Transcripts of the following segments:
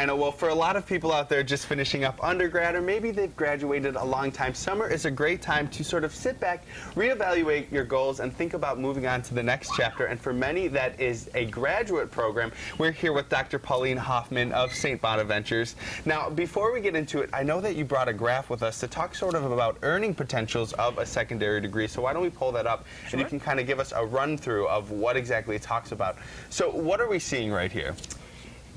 I know, well, for a lot of people out there just finishing up undergrad, or maybe they've graduated a long time, summer is a great time to sort of sit back, reevaluate your goals, and think about moving on to the next chapter. And for many, that is a graduate program. We're here with Dr. Pauline Hoffman of St. Bonaventures. Now, before we get into it, I know that you brought a graph with us to talk sort of about earning potentials of a secondary degree. So why don't we pull that up, and you can kind of give us a run-through of what exactly it talks about. So what are we seeing right here?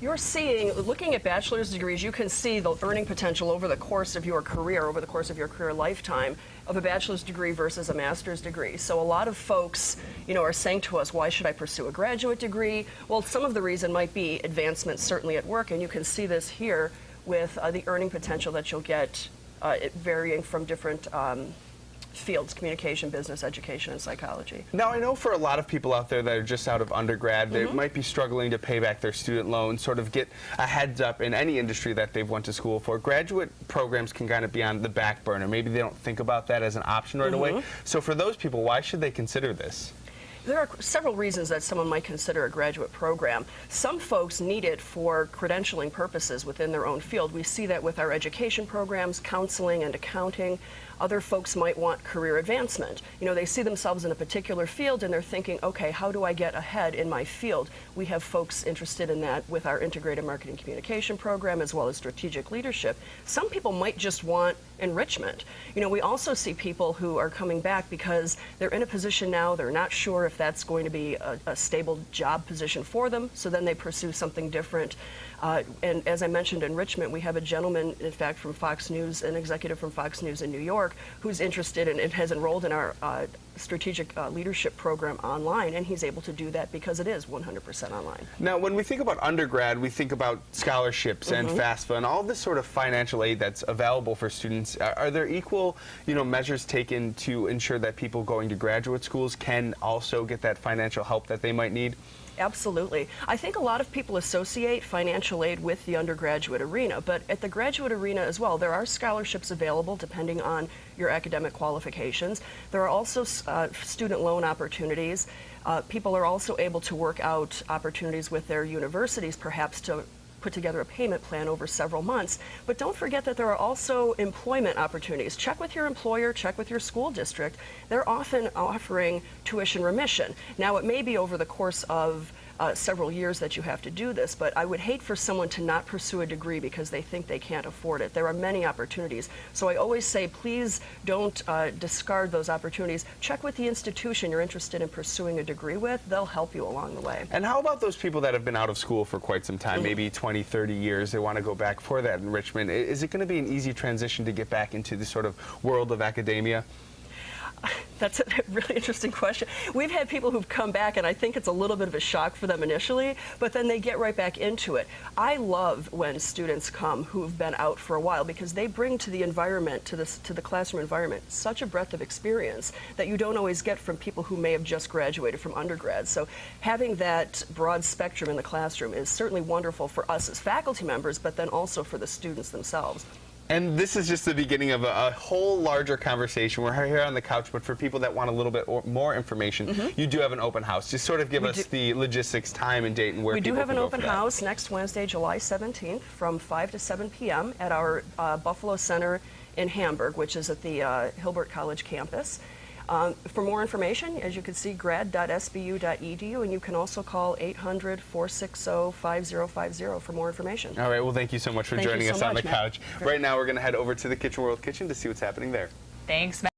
You're seeing, looking at bachelor's degrees, you can see the earning potential over the course of your career, over the course of your career lifetime, of a bachelor's degree versus a master's degree. So a lot of folks, are saying to us, why should I pursue a graduate degree? Well, some of the reason might be advancement, certainly at work, and you can see this here with the earning potential that you'll get varying from different fields: communication, business, education, and psychology. Now, I know for a lot of people out there that are just out of undergrad, they might be struggling to pay back their student loans, sort of get a heads up in any industry that they've went to school for. Graduate programs can kind of be on the back burner. Maybe they don't think about that as an option right away. So for those people, why should they consider this? There are several reasons that someone might consider a graduate program. Some folks need it for credentialing purposes within their own field. We see that with our education programs, counseling and accounting. Other folks might want career advancement. They see themselves in a particular field and they're thinking, okay, how do I get ahead in my field? We have folks interested in that with our integrated marketing communication program as well as strategic leadership. Some people might just want enrichment. We also see people who are coming back because they're in a position now, they're not sure if that's going to be a stable job position for them, so then they pursue something different. And as I mentioned, enrichment, we have a gentleman, in fact, from Fox News, an executive from Fox News in New York, who's interested in and has enrolled in our strategic leadership program online, and he's able to do that because it is 100% online. Now, when we think about undergrad, we think about scholarships and FAFSA and all this sort of financial aid that's available for students. Are there equal, measures taken to ensure that people going to graduate schools can also get that financial help that they might need? Absolutely. I think a lot of people associate financial aid with the undergraduate arena, but at the graduate arena as well, there are scholarships available depending on your academic qualifications. There are also student loan opportunities. People are also able to work out opportunities with their universities, perhaps to put together a payment plan over several months. But don't forget that there are also employment opportunities. Check with your employer, check with your school district. They're often offering tuition remission. Now, it may be over the course of several years that you have to do this, but I would hate for someone to not pursue a degree because they think they can't afford it. There are many opportunities. So I always say, please don't discard those opportunities. Check with the institution you're interested in pursuing a degree with. They'll help you along the way. And how about those people that have been out of school for quite some time, maybe 20, 30 years, they want to go back for that enrichment? Is it going to be an easy transition to get back into the sort of world of academia? That's a really interesting question. We've had people who've come back, and I think it's a little bit of a shock for them initially, but then they get right back into it. I love when students come who've been out for a while because they bring to the environment, to the classroom environment, such a breadth of experience that you don't always get from people who may have just graduated from undergrad. So having that broad spectrum in the classroom is certainly wonderful for us as faculty members, but then also for the students themselves. And this is just the beginning of a whole larger conversation. We're here on the couch, but for people that want a little bit more information, you do have an open house. Just sort of give us the logistics, time and date, and where people can go. We do have an open house next Wednesday, July 17th, from 5 to 7 p.m. at our Buffalo Center in Hamburg, which is at the Hilbert College campus. For more information, as you can see, grad.sbu.edu, and you can also call 800-460-5050 for more information. All right, well, thank you so much for joining us on the couch. Right now, we're going to head over to the Kitchen World Kitchen to see what's happening there. Thanks, Matt.